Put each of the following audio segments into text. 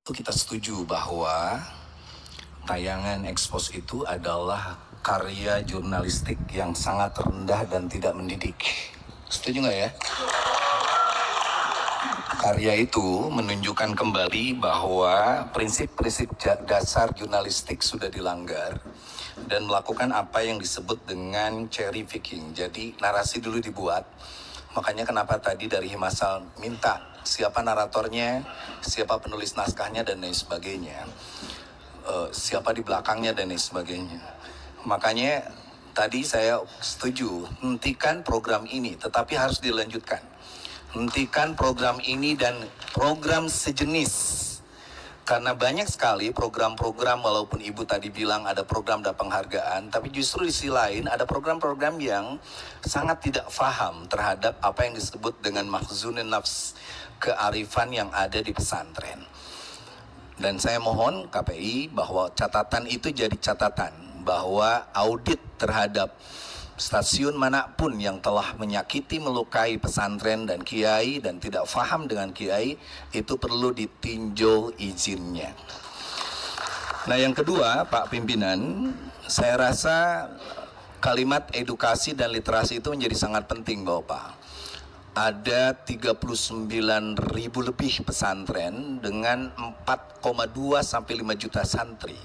Kita setuju bahwa tayangan Expose itu adalah karya jurnalistik yang sangat rendah dan tidak mendidik. Setuju nggak ya? Karya itu menunjukkan kembali bahwa prinsip-prinsip dasar jurnalistik sudah dilanggar dan melakukan apa yang disebut dengan cherry picking. Jadi narasi dulu dibuat. Makanya kenapa tadi dari Himasal minta siapa naratornya, siapa penulis naskahnya dan lain sebagainya, siapa di belakangnya dan lain sebagainya. Makanya tadi saya setuju, hentikan program ini, tetapi harus dilanjutkan. Hentikan program ini dan program sejenis. Karena banyak sekali program-program, walaupun Ibu tadi bilang ada program dan penghargaan, tapi justru di sisi lain ada program-program yang sangat tidak paham terhadap apa yang disebut dengan makhzunin nafs, kearifan yang ada di pesantren. Dan saya mohon KPI bahwa catatan itu jadi catatan, bahwa audit terhadap stasiun manapun yang telah menyakiti, melukai pesantren dan kiai dan tidak paham dengan kiai, itu perlu ditinjau izinnya. Nah, yang kedua, Pak Pimpinan, saya rasa kalimat edukasi dan literasi itu menjadi sangat penting, Bapak. Ada 39.000 lebih pesantren dengan 4,2 sampai 5 juta santri.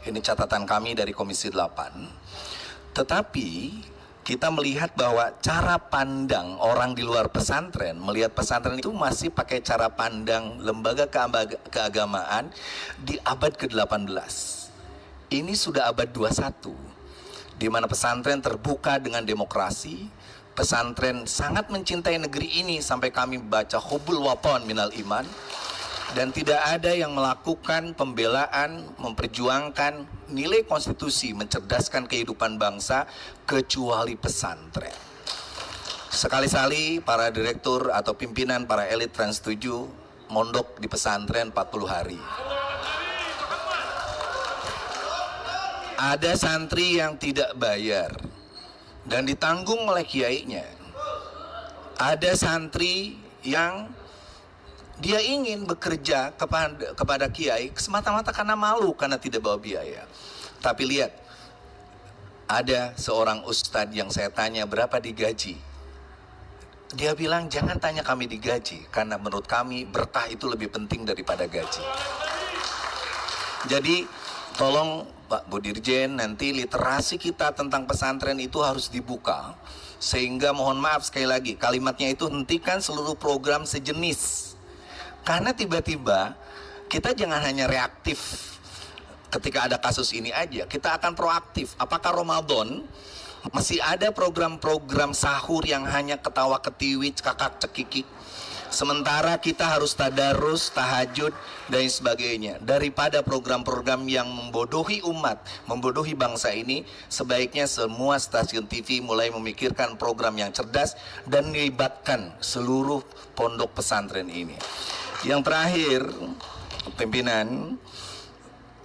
Ini catatan kami dari Komisi 8. Tetapi kita melihat bahwa cara pandang orang di luar pesantren melihat pesantren itu masih pakai cara pandang lembaga keagamaan di abad ke-18. Ini sudah abad 21, di mana pesantren terbuka dengan demokrasi. Pesantren sangat mencintai negeri ini sampai kami baca hubul wapon minal iman. Dan tidak ada yang melakukan pembelaan, memperjuangkan nilai konstitusi, mencerdaskan kehidupan bangsa, kecuali pesantren. Sekali-sali para direktur atau pimpinan para elit Trans 7 mondok di pesantren 40 hari. Ada santri yang tidak bayar dan ditanggung oleh kiainya. Ada santri yang dia ingin bekerja kepada kiai semata-mata karena malu, karena tidak bawa biaya. Tapi lihat, ada seorang ustadz yang saya tanya berapa digaji. Dia bilang jangan tanya kami digaji, karena menurut kami berkah itu lebih penting daripada gaji. Jadi tolong Pak Bu Dirjen, nanti literasi kita tentang pesantren itu harus dibuka. Sehingga mohon maaf sekali lagi, kalimatnya itu hentikan seluruh program sejenis. Karena tiba-tiba kita jangan hanya reaktif ketika ada kasus ini aja, kita akan proaktif. Apakah Ramadan masih ada program-program sahur yang hanya ketawa ketiwi, kakak cekikik, sementara kita harus tadarus, tahajud dan sebagainya. Daripada program-program yang membodohi umat, membodohi bangsa ini, sebaiknya semua stasiun TV mulai memikirkan program yang cerdas dan melibatkan seluruh pondok pesantren ini. Yang terakhir, pimpinan,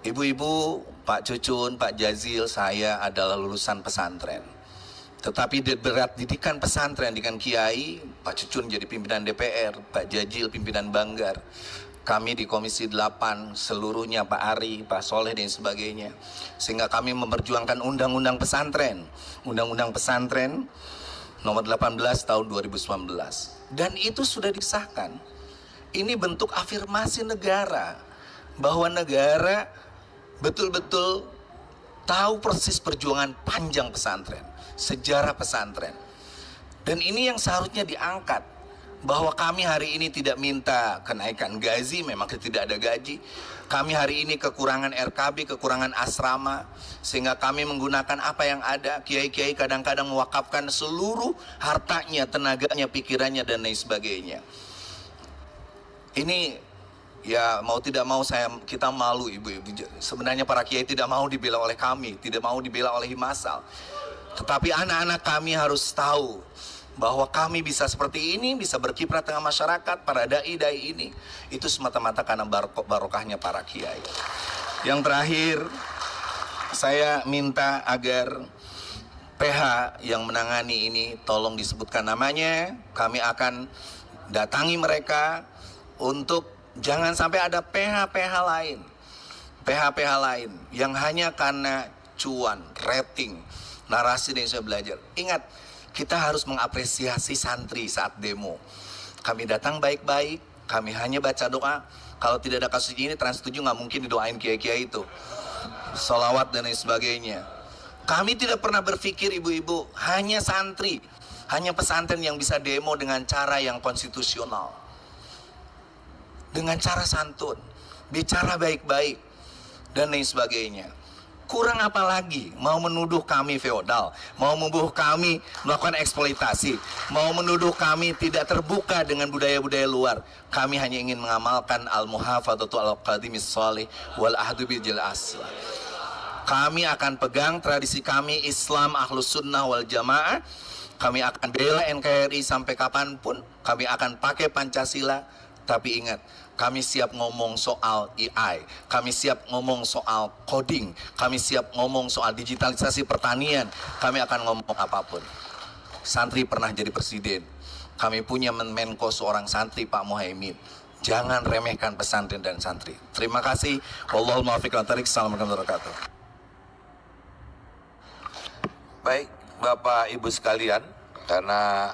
ibu-ibu, Pak Cucun, Pak Jazil, saya adalah lulusan pesantren. Tetapi di berat didikan pesantren dengan kiai, Pak Cucun jadi pimpinan DPR, Pak Jazil pimpinan Banggar, kami di Komisi 8 seluruhnya, Pak Ari, Pak Soleh dan sebagainya. Sehingga kami memperjuangkan undang-undang pesantren, undang-undang pesantren nomor 18 tahun 2019. Dan itu sudah disahkan. Ini bentuk afirmasi negara, bahwa negara betul-betul tahu persis perjuangan panjang pesantren, sejarah pesantren. Dan ini yang seharusnya diangkat, bahwa kami hari ini tidak minta kenaikan gaji, memang tidak ada gaji. Kami hari ini kekurangan RKB, kekurangan asrama, sehingga kami menggunakan apa yang ada. Kiai-kiai kadang-kadang mewakafkan seluruh hartanya, tenaganya, pikirannya dan lain sebagainya. Ini ya mau tidak mau kita malu, ibu-ibu. Sebenarnya para kiai tidak mau dibela oleh kami, tidak mau dibela oleh Himasal. Tetapi anak-anak kami harus tahu bahwa kami bisa seperti ini, bisa berkiprah tengah masyarakat, para dai-dai ini, itu semata-mata karena barokahnya para kiai. Yang terakhir, saya minta agar PH yang menangani ini tolong disebutkan namanya. Kami akan datangi mereka untuk Jangan sampai ada PH-PH lain. PH-PH lain yang hanya karena cuan, rating, narasi dan saya belajar. Ingat, kita harus mengapresiasi santri saat demo. Kami datang baik-baik, kami hanya baca doa. Kalau tidak ada kasus ini, Trans 7 nggak mungkin didoain kiai-kiai itu. Salawat dan lain sebagainya. Kami tidak pernah berpikir ibu-ibu, hanya santri, hanya pesantren yang bisa demo dengan cara yang konstitusional. Dengan cara santun, bicara baik-baik, dan lain sebagainya. Kurang apa lagi? Mau menuduh kami feodal, mau menuduh kami melakukan eksploitasi, mau menuduh kami tidak terbuka dengan budaya-budaya luar. Kami hanya ingin mengamalkan al-muhafadzatu al-qadimis sholih wal ahdu bil asl. Kami akan pegang tradisi kami Islam Ahlus Sunnah wal Jamaah. Kami akan bela NKRI sampai kapanpun. Kami akan pakai Pancasila. Tapi ingat, kami siap ngomong soal AI, kami siap ngomong soal coding, kami siap ngomong soal digitalisasi pertanian, kami akan ngomong apapun. Santri pernah jadi presiden, kami punya Menko seorang santri, Pak Muhaimin. Jangan remehkan pesantren dan santri. Terima kasih. Wallahul muwaffiq wal thoriq. Assalamualaikum warahmatullahi wabarakatuh. Baik, Bapak Ibu sekalian, karena